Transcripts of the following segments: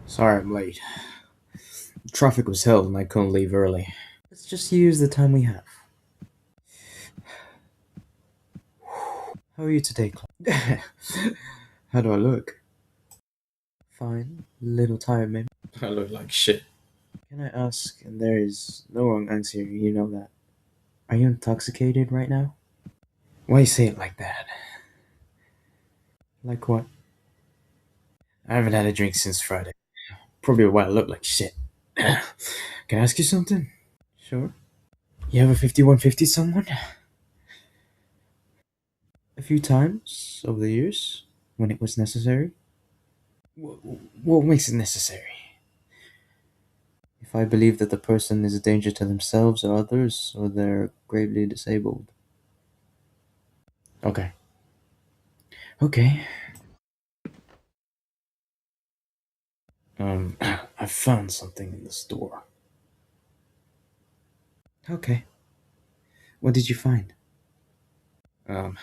Sorry I'm late. Traffic was hell and I couldn't leave early. Let's just use the time we have. How are you today, Clark? How do I look? Fine. Little tired, maybe. I look like shit. Can I ask, and there is no wrong answer, you know that. Are you intoxicated right now? Why you say it like that? Like what? I haven't had a drink since Friday. Probably why I look like shit. Can I ask you something? Sure. You ever 5150 someone? A few times over the years, when it was necessary. What makes it necessary? If I believe that the person is a danger to themselves or others, or they're gravely disabled. Okay. Okay. I found something in the store. Okay. What did you find? Um,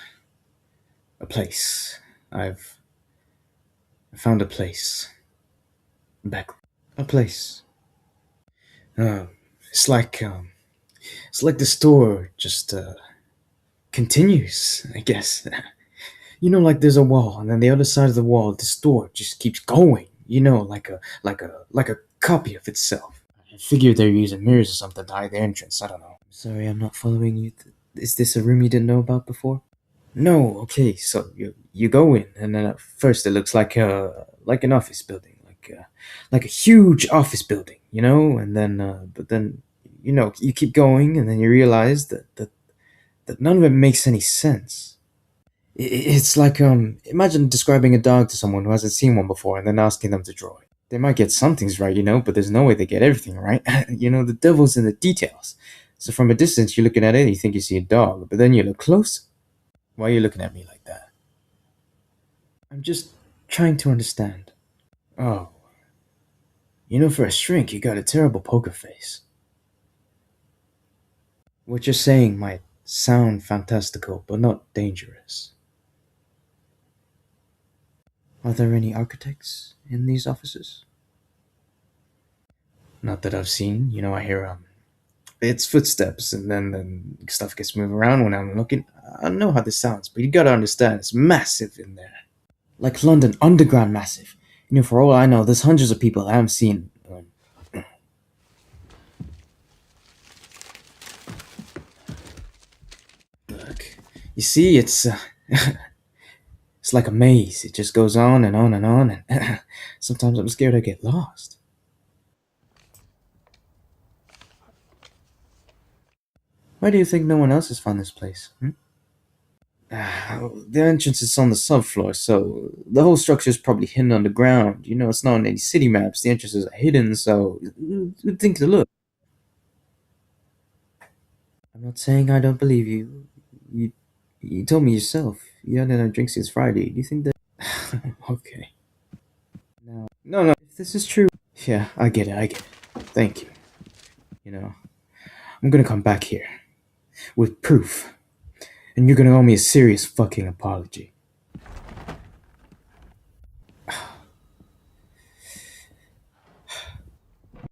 a place. I've found a place. Back. A place. Um, it's like the store just continues. I guess. Like there's a wall, and then the other side of the wall, the store just keeps going. Like a copy of itself. I figured they're using mirrors or something to hide the entrance. I don't know. Sorry, I'm not following you. Is this a room you didn't know about before? No. Okay, so you go in, and then at first it looks like an office building, like a huge office building, and then but then you keep going, and then you realize that none of it makes any sense. It's like imagine describing a dog to someone who hasn't seen one before and then asking them to draw it. They might get some things right, but there's no way they get everything right. The devil's in the details. So from a distance you're looking at it, you think you see a dog, but then you look close. Why are you looking at me like that? I'm just trying to understand. Oh, for a shrink you got a terrible poker face. What you're saying might sound fantastical, but not dangerous. Are there any architects in these offices? Not that I've seen. I hear it's footsteps, and then stuff gets moved around when I'm looking. I don't know how this sounds, but you gotta understand, it's massive in there, like London Underground massive. For all I know, there's hundreds of people I haven't seen. Look, you see, it's like a maze. It just goes on and on and on, and sometimes I'm scared I get lost. Why do you think no one else has found this place? The entrance is on the subfloor, so the whole structure is probably hidden underground. It's not on any city maps. The entrances are hidden, so you'd think to look. I'm not saying I don't believe you. You told me yourself you hadn't had a drink since Friday. Do you think that? Okay. No. If this is true, yeah, I get it. I get it. Thank you. You know, I'm gonna come back here with proof, and you're gonna owe me a serious fucking apology.